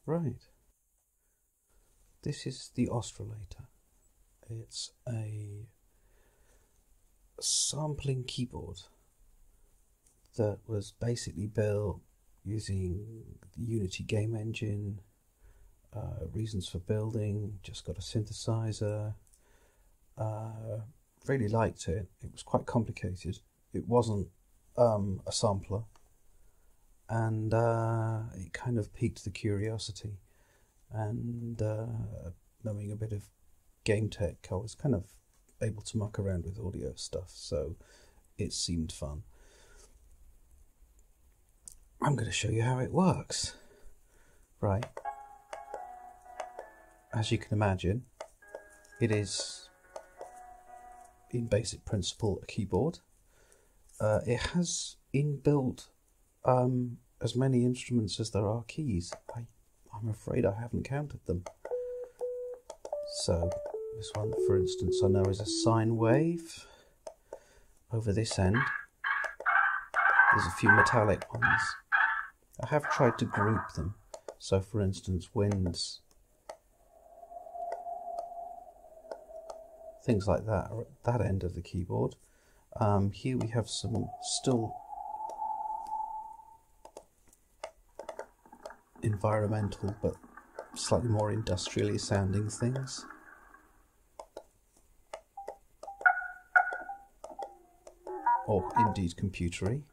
Right. This is the Ostrilator. It's a sampling keyboard that was basically built using the Unity game engine, reasons for building, just got a synthesizer. Really liked it. It was quite complicated. It wasn't a sampler, and it kind of piqued the curiosity. And knowing a bit of game tech, I was kind of able to muck around with audio stuff, so it seemed fun. I'm going to show you how it works. Right. As you can imagine, it is, in basic principle, a keyboard. It has inbuilt as many instruments as there are keys. I'm afraid I haven't counted them. So this one, for instance, I know is a sine wave. Over this end, there's a few metallic ones. I have tried to group them. So for instance, winds, things like that are at that end of the keyboard. Here we have some still environmental but slightly more industrially sounding things. Or indeed computery.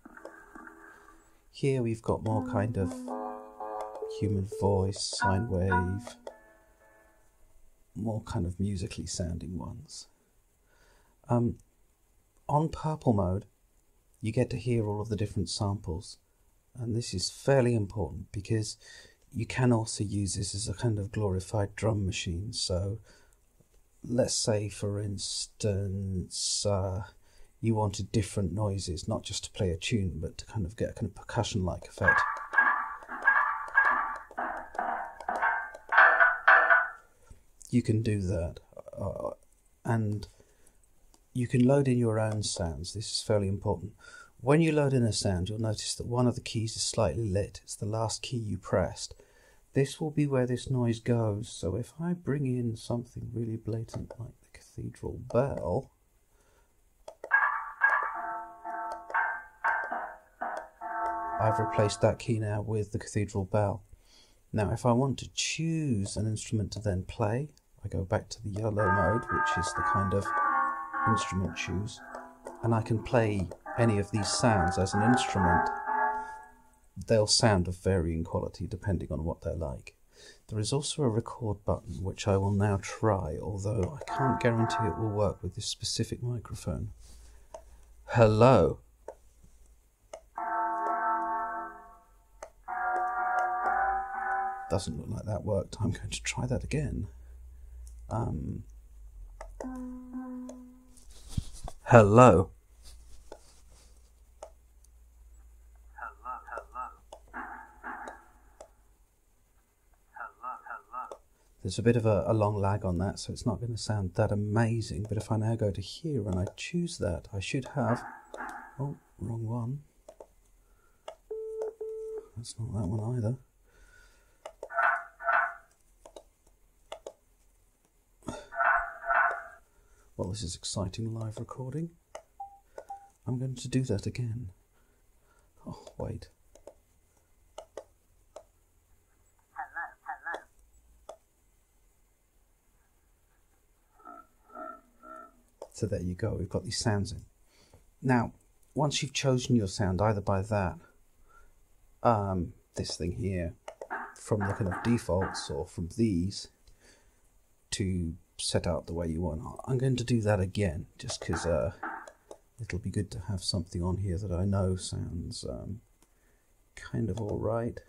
Here we've got more kind of human voice, sine wave, more kind of musically sounding ones. On purple mode, you get to hear all of the different samples, and this is fairly important because you can also use this as a kind of glorified drum machine. So let's say, for instance, you wanted different noises, not just to play a tune, but to kind of get a kind of percussion-like effect. You can do that, and you can load in your own sounds. This is fairly important. When you load in a sound, you'll notice that one of the keys is slightly lit. It's the last key you pressed. This will be where this noise goes. So if I bring in something really blatant like the cathedral bell, I've replaced that key now with the cathedral bell. Now if I want to choose an instrument to then play, I go back to the yellow mode, which is the kind of instrument choose, and I can play any of these sounds as an instrument. They'll sound of varying quality depending on what they're like. There is also a record button, which I will now try, although I can't guarantee it will work with this specific microphone. Hello. Doesn't look like that worked. I'm going to try that again. Hello. There's a bit of a long lag on that, so it's not going to sound that amazing, but if I now go to here and I choose that, I should have... Oh, wrong one. That's not that one either. Well, this is exciting live recording. I'm going to do that again. Oh, wait. So there you go, we've got these sounds in. Now, once you've chosen your sound, either by that, this thing here, from the kind of defaults, or from these, to set out the way you want. I'm going to do that again, just because it'll be good to have something on here that I know sounds kind of alright.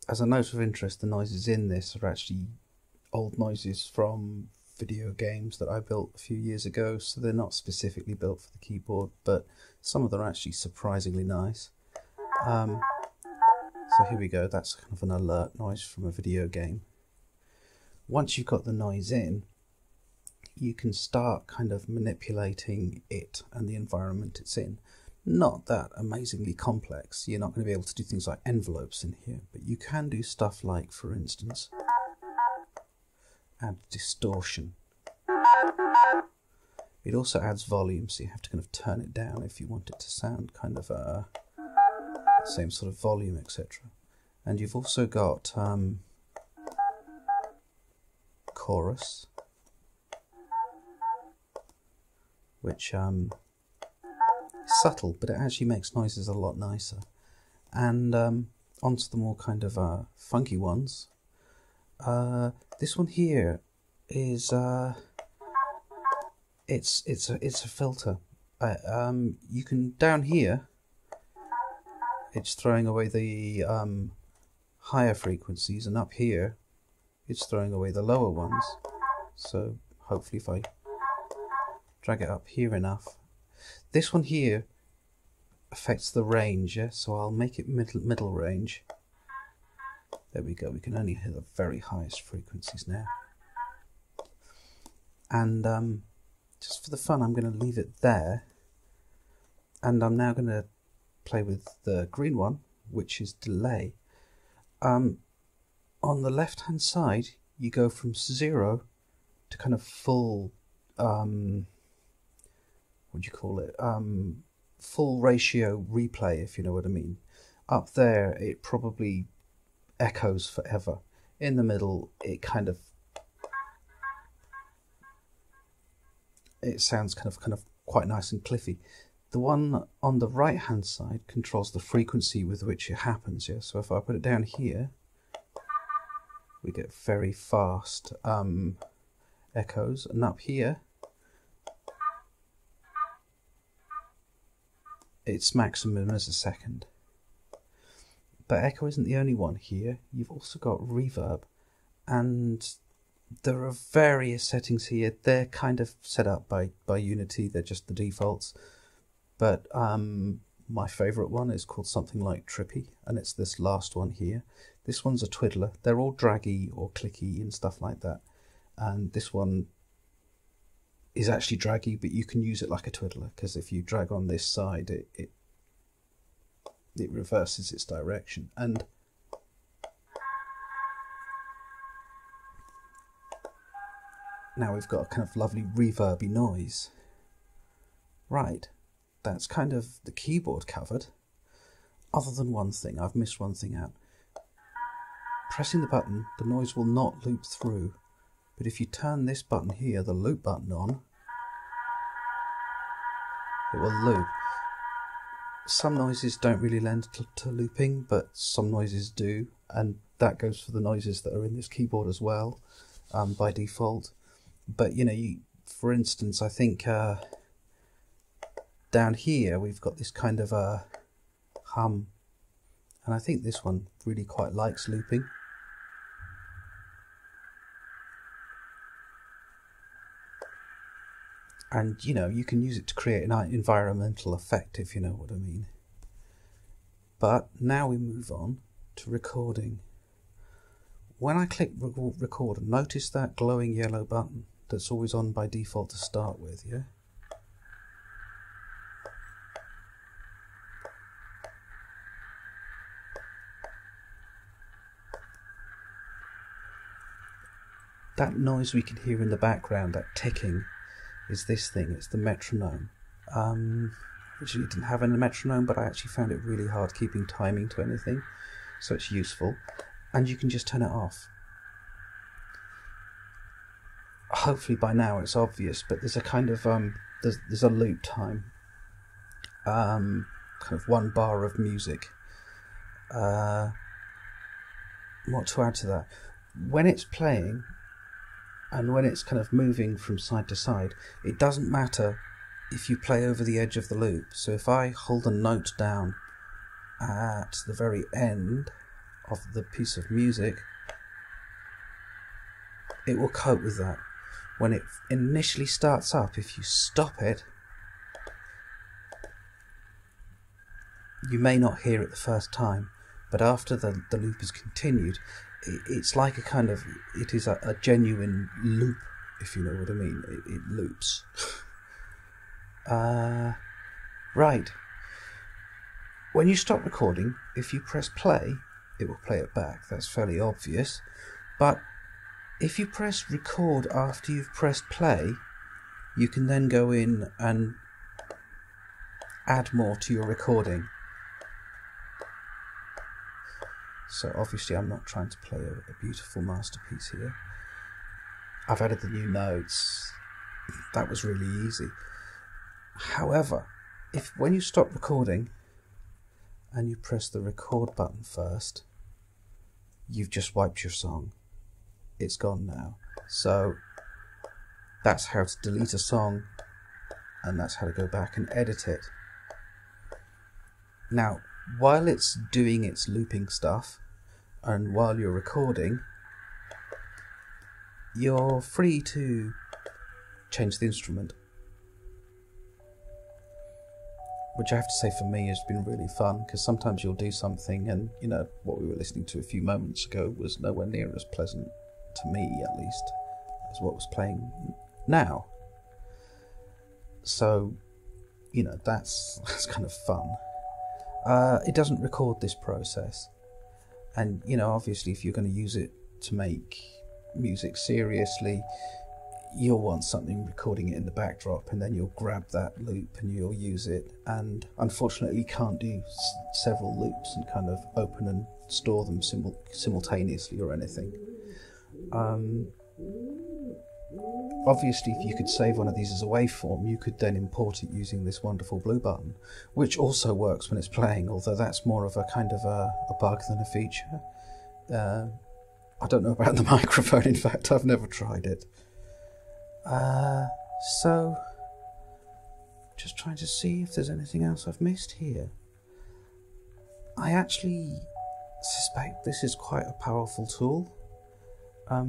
As a note of interest, the noises in this are actually old noises from video games that I built a few years ago, so they're not specifically built for the keyboard, but some of them are actually surprisingly nice. So here we go, that's kind of an alert noise from a video game. Once you've got the noise in, you can start kind of manipulating it and the environment it's in. not that amazingly complex. You're not going to be able to do things like envelopes in here, but you can do stuff like, for instance, add distortion. It also adds volume, so you have to kind of turn it down if you want it to sound kind of same sort of volume, etc. And you've also got chorus, which subtle, but it actually makes noises a lot nicer. And onto the more kind of funky ones. This one here is it's a filter. You can, down here, it's throwing away the higher frequencies, and up here, it's throwing away the lower ones. So hopefully, if I drag it up here enough. This one here affects the range, yeah? So I'll make it middle range. There we go, we can only hear the very highest frequencies now. And just for the fun, I'm going to leave it there. And I'm now going to play with the green one, which is delay. On the left hand side, you go from 0 to kind of full, what do you call it, full ratio replay, if you know what I mean. Up there it probably echoes forever. In the middle it kind of, it sounds kind of quite nice and cliffy. The one on the right hand side controls the frequency with which it happens, yeah. So if I put it down here, we get very fast echoes, and up here it's maximum as a second. But echo isn't the only one here. You've also got reverb, and there are various settings here. They're kind of set up by Unity. They're just the defaults. But my favourite one is called something like Trippy, and it's this last one here. This one's a twiddler. They're all draggy or clicky and stuff like that. And this one is actually draggy, but you can use it like a twiddler, because if you drag on this side, it reverses its direction. And now we've got a kind of lovely reverby noise. Right, that's kind of the keyboard covered. Other than one thing, I've missed one thing out. Pressing the button, the noise will not loop through. But if you turn this button here, the loop button, on, it will loop. Some noises don't really lend to looping, but some noises do, and that goes for the noises that are in this keyboard as well, by default. But you know, for instance, I think down here we've got this kind of a hum, and I think this one really quite likes looping. And you know, you can use it to create an environmental effect, if you know what I mean. But now we move on to recording. When I click record, notice that glowing yellow button that's always on by default to start with, yeah? That noise we can hear in the background, that ticking, is this thing. It's the metronome. Originally didn't have any metronome, but I actually found it really hard keeping timing to anything, so it's useful. And you can just turn it off. Hopefully by now it's obvious, but there's a kind of there's a loop time, kind of 1 bar of music. What to add to that? When it's playing, and when it's kind of moving from side to side, it doesn't matter if you play over the edge of the loop. So if I hold a note down at the very end of the piece of music, it will cope with that. When it initially starts up, if you stop it, you may not hear it the first time, but after the loop is continued, it's like a kind of, it is a genuine loop, if you know what I mean. It loops. Right, When you stop recording, if you press play, it will play it back. That's fairly obvious. But if you press record after you've pressed play, you can then go in and add more to your recording. So obviously I'm not trying to play a beautiful masterpiece here. I've added the new notes. That was really easy. However, when you stop recording and you press the record button first, you've just wiped your song. It's gone now. So that's how to delete a song, and that's how to go back and edit it. Now, while it's doing its looping stuff, and while you're recording, you're free to change the instrument. Which I have to say for me has been really fun, because sometimes you'll do something and, you know, what we were listening to a few moments ago was nowhere near as pleasant, to me at least, as what was playing now. So, you know, that's kind of fun. It doesn't record this process. And, you know, obviously if you're going to use it to make music seriously, you'll want something recording it in the backdrop, and then you'll grab that loop and you'll use it. And unfortunately you can't do several loops and kind of open and store them simultaneously or anything. Obviously if you could save one of these as a waveform, you could then import it using this wonderful blue button, which also works when it's playing, although that's more of a kind of a bug than a feature. I don't know about the microphone, in fact I've never tried it. So, just trying to see if there's anything else I've missed here. I actually suspect this is quite a powerful tool.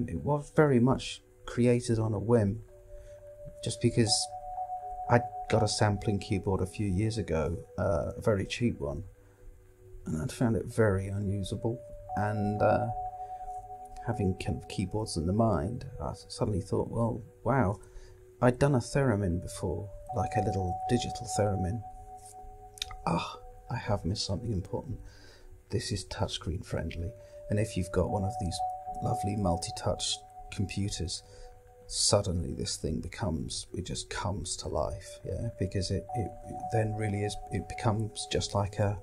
It was very much created on a whim, just because I got a sampling keyboard a few years ago, a very cheap one, and I'd found it very unusable, and having kind of keyboards in the mind, I suddenly thought, well, wow, I'd done a theremin before, like a little digital theremin. I have missed something important. This is touchscreen friendly, and if you've got one of these lovely multi-touch computers, suddenly this thing just comes to life, yeah, because it then really is, it becomes just like a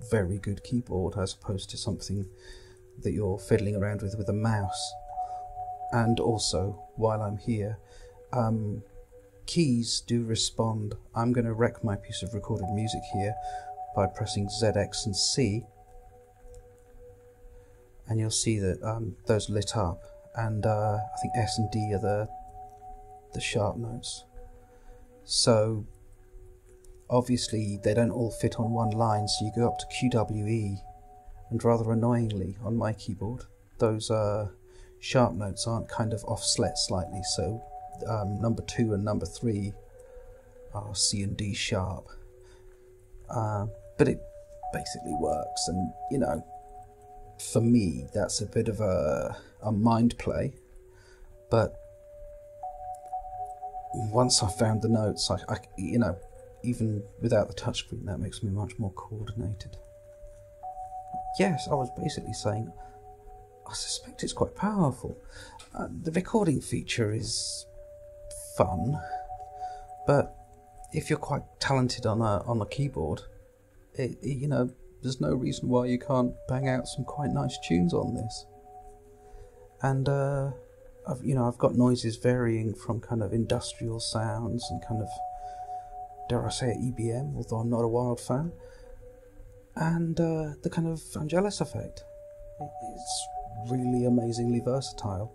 very good keyboard as opposed to something that you're fiddling around with a mouse. And also, while I'm here, keys do respond. I'm going to wreck my piece of recorded music here by pressing ZX and C, and you'll see that those lit up, and I think S and D are the sharp notes. So obviously they don't all fit on one line, so you go up to QWE, and rather annoyingly on my keyboard those sharp notes aren't kind of off slet slightly, so number 2 and number 3 are C and D sharp, but it basically works. And you know, for me that's a bit of a mind play, but once I found the notes, I you know, even without the touchscreen, that makes me much more coordinated. Yes, I was basically saying I suspect it's quite powerful. The recording feature is fun, but if you're quite talented on the keyboard, you know, there's no reason why you can't bang out some quite nice tunes on this. And I've got noises varying from kind of industrial sounds and kind of, dare I say it, EBM, although I'm not a wild fan, and the kind of Vangelis effect. It's really amazingly versatile.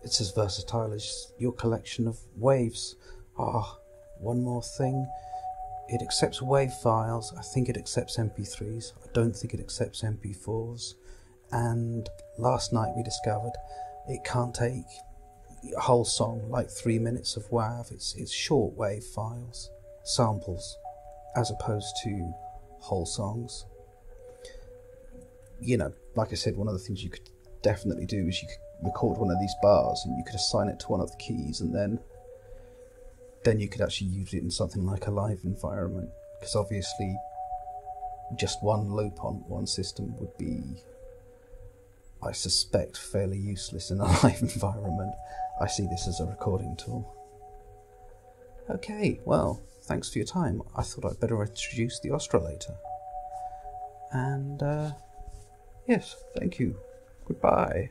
It's as versatile as your collection of waves. One more thing. It accepts WAV files. I think it accepts MP3s. I don't think it accepts MP4s. And last night we discovered it can't take a whole song, like 3 minutes of WAV. It's short WAV files, samples, as opposed to whole songs. You know, like I said, one of the things you could definitely do is you could record one of these bars and you could assign it to one of the keys, and then you could actually use it in something like a live environment, because obviously just one loop on one system would be, I suspect, fairly useless in a live environment. I see this as a recording tool. Okay, well, thanks for your time. I thought I'd better introduce the Ostrilator. And, yes, thank you. Goodbye.